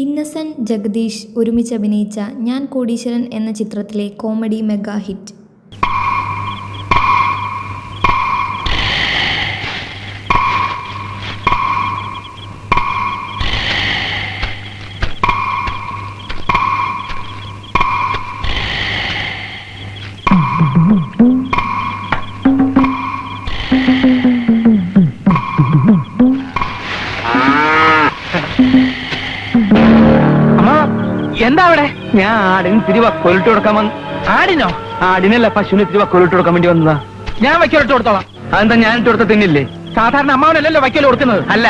ഇന്നസെന്റ് ജഗദീഷ് ഒരുമിച്ച് അഭിനയിച്ച ഞാൻ കോടീശ്വരൻ എന്ന ചിത്രത്തിലെ കോമഡി മെഗാ ഹിറ്റ്. എന്താ അവിടെ? ഞാൻ ആടിന് ഇത്തിരി വക്കോലിട്ട് കൊടുക്കാൻ വന്നു. ആടിനോ? ആടിനല്ല, പശുവിന് ഇത്തിരി വക്കോലിട്ട് കൊടുക്കാൻ വേണ്ടി വന്നതാ. ഞാൻ വക്കോലിട്ട് കൊടുത്തോളാം. അതെന്താ ഞാൻ ഇട്ട് കൊടുത്ത തിന്നില്ലേ? സാധാരണ അമ്മാവനല്ലല്ലോ വക്കോൽ കൊടുക്കുന്നത്. അല്ല,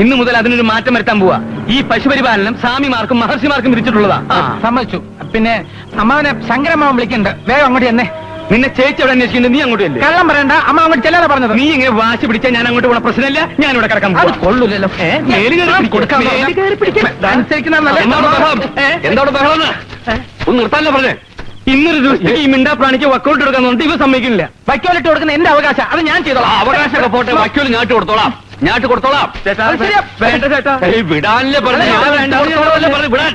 ഇന്നു മുതൽ അതിനൊരു മാറ്റം വരുത്താൻ പോവാ. ഈ പശുപരിപാലനം സ്വാമിമാർക്കും മഹർഷിമാർക്കും വിരിച്ചിട്ടുള്ളതാ. സമ്മതിച്ചു. പിന്നെ അമ്മാവനെ ശങ്കരമ്മാവൻ വിളിക്കുന്നുണ്ട്, വേഗം അങ്ങോട്ട് തന്നെ. നിന്നെ ചേച്ചി അവിടെ അന്വേഷിക്കുന്നത്, നീ അങ്ങോട്ട് അല്ലേ? കള്ളം പറയണ്ട, അമ്മ അങ്ങോട്ട് ചെല്ലാതെ പറഞ്ഞത്. നീ ഇങ്ങനെ വാശി പിടിച്ചാൽ ഞാൻ അങ്ങോട്ട് പോണ പ്രശ്നമില്ല. ഞാൻ ഇവിടെ കിടക്കാൻ കൊള്ളൂല്ലോ. എന്തോട് ബഹളം ഒന്ന് നിർത്താനല്ലേ പറഞ്ഞേ? ഇന്നൊരു ദിവസം ഈ മിണ്ടാ പ്രാണിക്ക് വക്കോലിട്ട് കൊടുക്കാൻ പറഞ്ഞിട്ട് ഇവ സമ്മതിക്കുന്നില്ല. വക്കോലിട്ട് കൊടുക്കുന്ന എന്റെ അവകാശം, അത് ഞാൻ ചെയ്തോളാം. അവകാശമൊക്കെ പോട്ടെ, വക്കോല് ഞാട്ട് കൊടുത്തോളാം. ഞാട്ട് കൊടുത്തോളാം. വേണ്ട ചേട്ടാ, വിടാനല്ലേ പറഞ്ഞു. വിടാൻ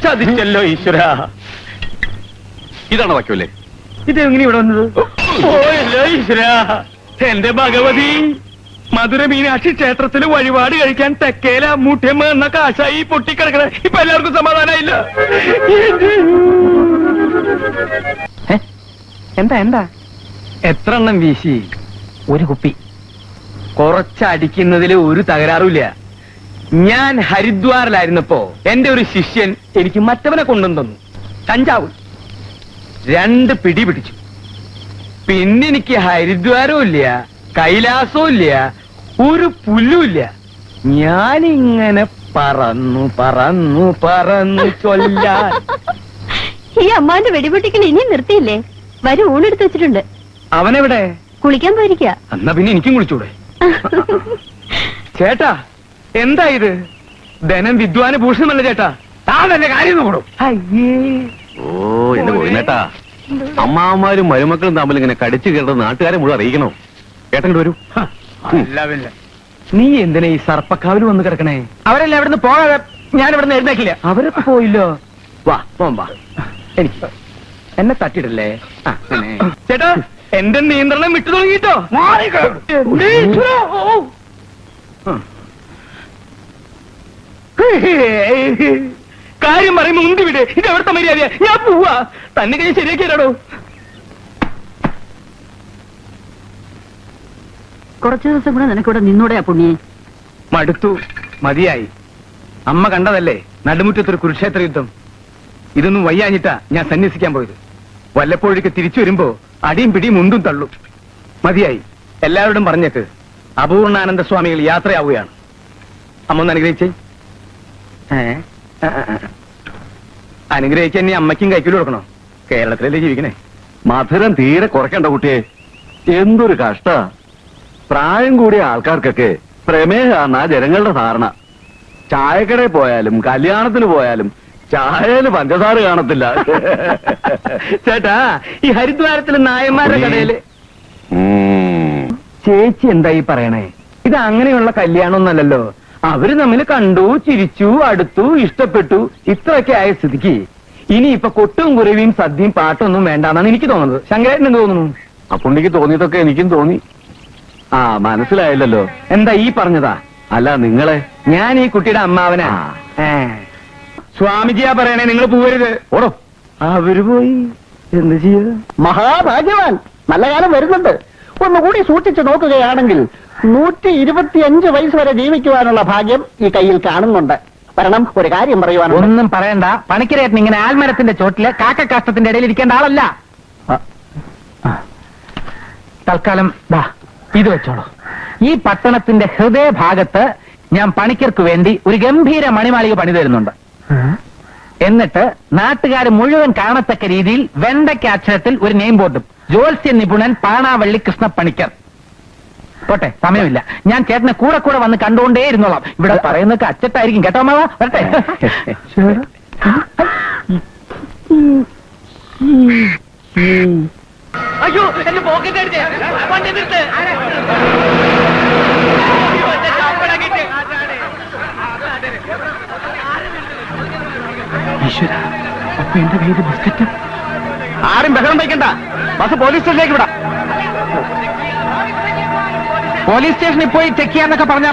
ചതിച്ചല്ലോ ഈശ്വര. ഇതാണ് വക്കോല്ലേ? ഇതെങ്ങനെ ഇവിടെ വന്നത്? ഓയല്ലോ ഈശ്വര. എന്റെ ഭഗവതി, മധുര മീനാക്ഷി ക്ഷേത്രത്തില് വഴിപാട് കഴിക്കാൻ തെക്കേല മുട്ടിയമ്മ എന്ന കാശായി പൊട്ടിക്കിടക്കണ. ഇപ്പൊ എല്ലാവർക്കും സമാധാനമായില്ല. എന്താ എത്ര എണ്ണം വീശി? ഒരു കുപ്പി. കുറച്ചടിക്കുന്നതിൽ ഒരു തകരാറുമില്ല. ഞാൻ ഹരിദ്വാറിലായിരുന്നപ്പോ എന്റെ ഒരു ശിഷ്യൻ എനിക്ക് മറ്റവനെ കൊണ്ടുവന്നു തന്നു, കഞ്ചാവ്. 2 പിടി പിടിച്ചു. പിന്നെ എനിക്ക് ഹരിദ്വാരവും ഇല്ല, കൈലാസവും ഇല്ല, ഒരു പുല്ലുമില്ല. ഞാനിങ്ങനെ പറന്നു പറന്നു പറന്നു ചൊല്ലാൻ. ഈ അമ്മാന്റെ വെടിപൊട്ടിക്കൽ ഇനിയും നിർത്തിയില്ലേ? വരും, ഊണെടുത്ത് വെച്ചിട്ടുണ്ട്. അവനെവിടെ? കുളിക്കാൻ പോയിരിക്കുക. എന്നാ പിന്നെ എനിക്കും കുളിച്ചൂടെ? ചേട്ടാ, എന്താ ഇത്? ധനം വിദ്വാന് ഭൂഷണമല്ല ചേട്ടാ. താൻ തന്നെ കാര്യം നോക്കണം. ഓ എന്റെ പോയിനേട്ടാ, അമ്മാവന്മാരും മരുമക്കളും തമ്മിൽ ഇങ്ങനെ കടിച്ചു കയറുന്നത് നാട്ടുകാരെ മുഴുവൻ അറിയിക്കണോ? ഏട്ടൻ വരൂ. നീ എന്തിനാ ഈ സർപ്പക്കാവിൽ വന്ന് കിടക്കണേ? അവരെല്ലാം ഇവിടുന്ന് പോകാതെ ഞാൻ ഇവിടുന്ന് എഴുന്നേക്കില്ല. അവരൊക്കെ പോയില്ലോ. വാ പോവാ. എനിക്ക് എന്നെ തട്ടിടല്ലേ. ചേട്ടാ, എന്റെ നിയന്ത്രണം വിട്ടു തുടങ്ങിട്ടോ. കാര്യം പറയുമ്പോ മുന്തി വിട്. ഇത് എവിടുത്തെ മര്യാദ? ഞാൻ പോവാ. തന്നെ കൈ ശരിയാക്കിയാലോ? കുറച്ചു ദിവസം കൂടെ നിനക്കിവിടെ നിന്നൂടെയാ പുണ്യെ? മടുത്തു, മതിയായി. അമ്മ കണ്ടതല്ലേ നടുമുറ്റത്തൊരു കുരുക്ഷേത്ര യുദ്ധം. ഇതൊന്നും വയ്യാഞ്ഞിട്ടാ ഞാൻ സന്യസിക്കാൻ പോയത്. വല്ലപ്പോഴേക്ക് തിരിച്ചു വരുമ്പോ അടിയും പിടിയും മുണ്ടും തള്ളും. മതിയായി. എല്ലാവരോടും പറഞ്ഞേക്ക്, അപൂർണാനന്ദ സ്വാമികൾ യാത്രയാവുകയാണ്. അമ്മ ഒന്ന് അനുഗ്രഹിച്ചേ. അനുഗ്രഹിക്കാൻ നീ അമ്മയ്ക്കും കൈക്കൂലി കൊടുക്കണോ? കേരളത്തിലല്ലേ ജീവിക്കണേ. മധുരം തീരെ കുറയ്ക്കണ്ട കുട്ടിയെ. എന്തൊരു കഷ്ട. പ്രായം കൂടിയ ആൾക്കാർക്കൊക്കെ പ്രമേഹമാണ് ആ ജനങ്ങളുടെ ധാരണ. ചായക്കടയിൽ പോയാലും കല്യാണത്തിന് പോയാലും ചായയില് പഞ്ചസാര കാണത്തില്ല. ചേട്ടാ, ഈ ഹരിദ്വാരത്തിലെ നായന്മാരുടെ കടയില് ചേച്ചി എന്തായി പറയണേ? ഇത് അങ്ങനെയുള്ള കല്യാണമൊന്നല്ലല്ലോ. അവര് തമ്മിൽ കണ്ടു, ചിരിച്ചു, അടുത്തു, ഇഷ്ടപ്പെട്ടു. ഇത്രയൊക്കെ ആയ സ്ഥിതിക്ക് ഇനി ഇപ്പൊ കൊട്ടും കുരുവിയും സദ്യയും പാട്ടൊന്നും വേണ്ടാന്നാണ് എനിക്ക് തോന്നുന്നത്. ശങ്കരേട്ടൻ എന്ത് തോന്നുന്നു? ആ പുള്ളിക്ക് തോന്നിയതൊക്കെ എനിക്കും തോന്നി. ആ മനസ്സിലായില്ലല്ലോ. എന്താ ഈ പറഞ്ഞതാ? അല്ല നിങ്ങളെ. ഞാൻ ഈ കുട്ടിയുടെ അമ്മാവനാ. സ്വാമിജിയാ പറയണേ നിങ്ങൾ പോവരുത്. ഓടോ. അവര് പോയി എന്ത് ചെയ്യാ? മഹാഭാഗ്യവാൻ, നല്ല കാലം വരുന്നുണ്ട്. ഒന്നുകൂടി സൂക്ഷിച്ചു നോക്കുകയാണെങ്കിൽ 125 വയസ്സ് വരെ ജീവിക്കുവാനുള്ള ഭാഗ്യം ഈ കയ്യിൽ കാണുന്നുണ്ട്. വരണം, ഒരു കാര്യം പറയുവാൻ. ഒന്നും പറയണ്ട. പണിക്കരേട്ടൻ ഇങ്ങനെ ആൽമരത്തിന്റെ ചോട്ടില് കാക്കക്കാഷ്ടത്തിന്റെ ഇടയിൽ ഇരിക്കേണ്ട ആളല്ല. തൽക്കാലം ദാ ഇത് വെച്ചോളൂ. ഈ പട്ടണത്തിന്റെ ഹൃദയഭാഗത്ത് ഞാൻ പണിക്കർക്ക് വേണ്ടി ഒരു ഗംഭീര മണിമാളിക പണി തരുന്നുണ്ട്. എന്നിട്ട് നാട്ടുകാർ മുഴുവൻ കാണത്തക്ക രീതിയിൽ വെണ്ടയ്ക്ക അക്ഷരത്തിൽ ഒരു നെയിം ബോർഡും, ജ്യോത്സ്യ നിപുണൻ പാണാവള്ളി കൃഷ്ണ പണിക്കർ. പോട്ടെ, സമയമില്ല. ഞാൻ ചേട്ടനെ കൂടെ കൂടെ വന്ന് കണ്ടുകൊണ്ടേ ഇരുന്നോളാം. ഇവിടെ പറയുന്നൊക്കെ അച്ചട്ടായിരിക്കും കേട്ടോ മാവാ. വരട്ടെ. അയ്യോ, എന്റെ പോക്കറ്റ് ഈശ്വര, അപ്പൊ എന്റെ കയ്യിൽ ബിസ്ക്കറ്റ്. ആരും ബഹളം വയ്ക്കണ്ട, ബസ് പോലീസ് സ്റ്റേഷനിലേക്ക് വിടാം. പോലീസ് സ്റ്റേഷനിൽ പോയി ചെക്ക് ചെയ്യാന്നൊക്കെ പറഞ്ഞ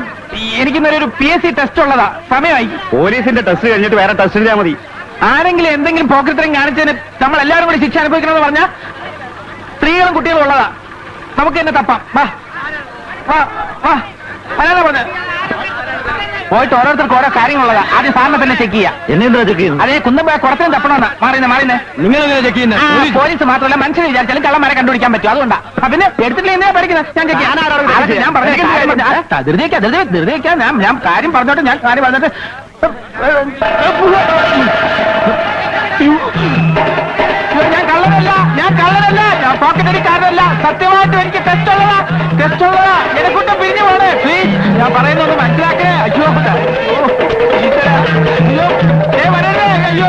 എനിക്കിന്നൊരു PSC ടെസ്റ്റ് ഉള്ളതാ, സമയമായി. പോലീസിന്റെ ടെസ്റ്റ് കഴിഞ്ഞിട്ട് വേറെ ടെസ്റ്റ് ചെയ്താൽ മതി. ആരെങ്കിലും എന്തെങ്കിലും പോക്കറ്റിലും കാണിച്ചതിന് നമ്മൾ എല്ലാവരും കൂടി ശിക്ഷ അനുഭവിക്കണമെന്ന് പറഞ്ഞാൽ സ്ത്രീകളും കുട്ടികളും ഉള്ളതാ, നമുക്ക് എന്നെ തപ്പാം. വാ വാ വാ, അല്ലാതെ പറഞ്ഞ പോയിട്ട് ഓരോരുത്തർക്ക് ഓരോ കാര്യങ്ങളുള്ളതാ. ആദ്യം സാറിനെ തന്നെ ചെക്ക് ചെയ്യാം. എന്നെന്താ ചെക്ക് ചെയ്യുന്നത്? അതേ കുന്തം പോയാൽ കുറച്ചും തപ്പണമെന്നാ. മാറിയുന്നേ നിങ്ങൾ എങ്ങനെ ചെക്ക് ചെയ്യുന്നത്? പോലീസ് മാത്രമല്ല, മനുഷ്യനെ വിചാരിച്ചാലും കള്ളന്മാരെ കണ്ടുപിടിക്കാൻ പറ്റും. അതുകൊണ്ടാ. പിന്നെ എടുത്തിട്ടില്ല എന്തിനാ പഠിക്കുന്നത്? ഞാൻ ചെക്ക് ചെയ്യാം. ഞാൻ പറഞ്ഞു ഞാൻ കാര്യം പറഞ്ഞോട്ടെ. ഞാൻ കാര്യം പറഞ്ഞിട്ട് ഞാൻ കള്ളനല്ല, ഞാൻ പോക്കറ്റ് അടിക്കാരനല്ല. സത്യമായിട്ടും എനിക്ക് ടെസ്റ്റ് ഉള്ളതാ. എന്നെക്കൊണ്ട് പിരിഞ്ഞു പോണേ പ്ലീസ്. ഞാൻ പറയുന്നത് മനസ്സിലാക്കണേ. അയ്യോ വരരുതേ. അയ്യോ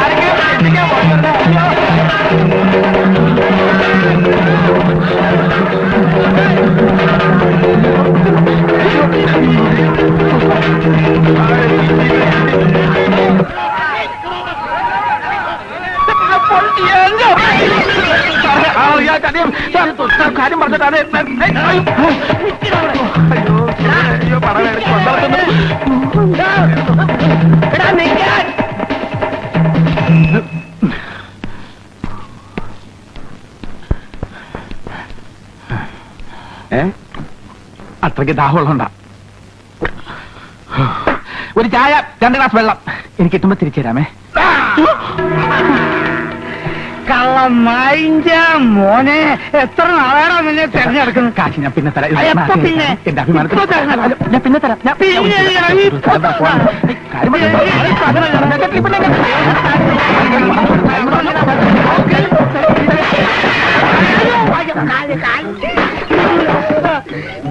ആരെങ്കിലും എത്തിക്കാൻ പോകരുത്. അയ്യോ കാര്യം പറഞ്ഞിട്ട് അതെ. അയ്യോ അത്രയ്ക്ക് ദാഹമുള്ളതുകൊണ്ടാ. ഒരു ചായ, 2 ഗ്ലാസ് വെള്ളം എനിക്ക് കിട്ടുമ്പോ തിരിച്ചു തരാമേ. കള്ളം മോനെ, എത്ര നാളാണോ നിന്നെ തെരഞ്ഞെടുക്കുന്നത്? കാശ് ഞാൻ പിന്നെ തരാം. എന്റെ അഭിമാനത്തിൽ ഞാൻ പിന്നെ തരാം.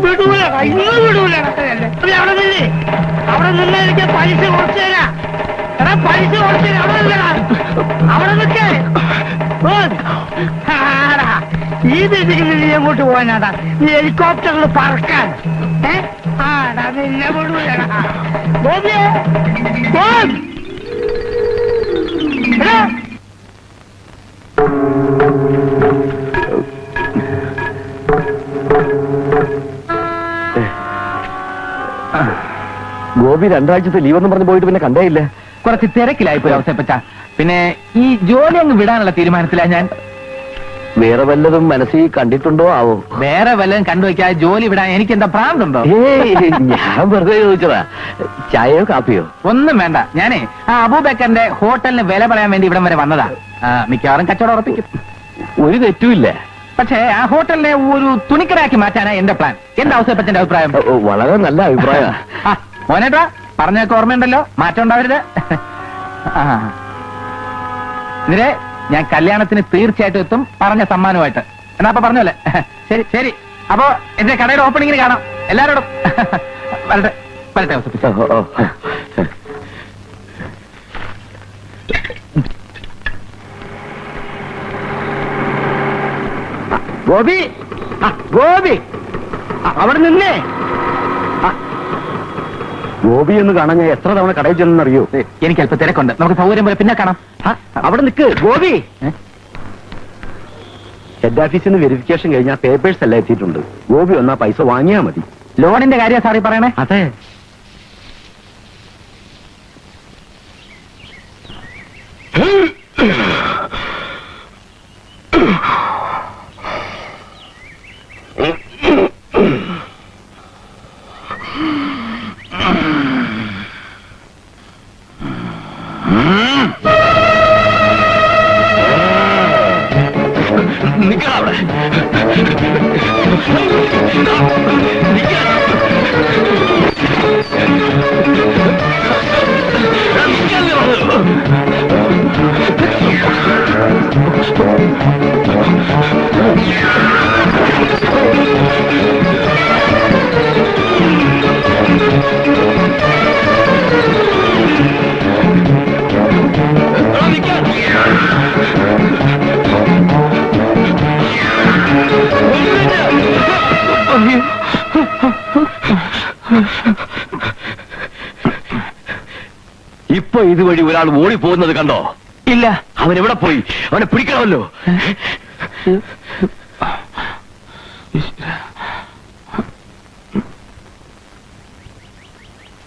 വിടൂല, ഇന്ന് വിടൂല. അവിടെ നിന്ന് എനിക്ക് പൈസ കുറച്ചു തരാം. എടാ പൈസ കുറച്ചു തരാം. അവിടെ നിൽക്കേ. ഈ ദിശക്ക് നീ എങ്ങോട്ട് പോകാനാടാ? നീ ഹെലികോപ്റ്ററിൽ പറക്കാൻ. ആടാ നിന്നെ വിടൂലടാ. ഗോപിയേ, ഗോപി 2 ആഴ്ചത്തെ ലീവെന്ന് പറഞ്ഞ് പോയിട്ട് പിന്നെ കണ്ടേയില്ല. കുറച്ച് തിരക്കിലായിപ്പോയി അവസരപ്പച്ച. പിന്നെ ഈ ജോലി അങ്ങ് വിടാനുള്ള തീരുമാനത്തിലാ ഞാൻ. വേറെ വല്ലതും മനസ്സിൽ കണ്ടിട്ടുണ്ടോ ആവോ? വേറെ വല്ലതും കണ്ടുവയ്ക്കാതെ ജോലി വിടാൻ എനിക്ക് എന്താ പ്രാന്തുണ്ടോ? ഞാൻ വെറുതെ ചോദിച്ചതാ. ചായയോ കാപ്പിയോ? ഒന്നും വേണ്ട. ഞാനേ ആ അബൂബക്കറിന്റെ ഹോട്ടലിന് വില പറയാൻ വേണ്ടി ഇവിടം വരെ വന്നതാ. മിക്കവാറും കച്ചവടം ഉറപ്പിക്കും. ഒരു തെറ്റുമില്ല. പക്ഷേ ആ ഹോട്ടലിനെ ഒരു തുണിക്കടയാക്കി മാറ്റാനാ എന്റെ പ്ലാൻ. എന്താ അവസരപ്പച്ചന്റെ അഭിപ്രായം? വളരെ നല്ല അഭിപ്രായം. മോനേട്ടാ പറഞ്ഞൊക്കെ ഓർമ്മയുണ്ടല്ലോ, മാറ്റം ഉണ്ടാവരുത്. ഇതിനെ ഞാൻ കല്യാണത്തിന് തീർച്ചയായിട്ടും എത്തും, പറഞ്ഞ സമ്മാനമായിട്ട്. എന്നാ അപ്പൊ പറഞ്ഞല്ലേ? ശരി ശരി. അപ്പോ എന്റെ കടയുടെ ഓപ്പണിങ്ങിന് കാണാം എല്ലാരോടും. വരട്ടെ വരട്ടെ അവസരപ്പിച്ച. ഗോപി, ഗോപി അവിടെ നിന്നേ. ഗോപി എന്ന് കാണാൻ ഞാൻ എത്ര തവണ കടയിൽ ചെന്നറിയോ? എനിക്ക് അല്പം തിരക്കുണ്ട്, നമുക്ക് സൗകര്യം പോലെ പിന്നെ കാണാം. അവിടെ നിൽക്ക് ഗോപി. ഹെഡ് ഓഫീസിൽ നിന്ന് വെരിഫിക്കേഷൻ കഴിഞ്ഞാൽ പേപ്പേഴ്സ് എല്ലാം എത്തിയിട്ടുണ്ട്. ഗോപി ഒന്നാ പൈസ വാങ്ങിയാ മതി. ലോണിന്റെ കാര്യം സാറി പറയണേ? അതെ. ഇപ്പൊ ഇതുവഴി ഒരാൾ ഓടി പോകുന്നത് കണ്ടോ? ഇല്ല. അവൻ എവിടെ പോയി? അവനെ പിടിക്കണമല്ലോ.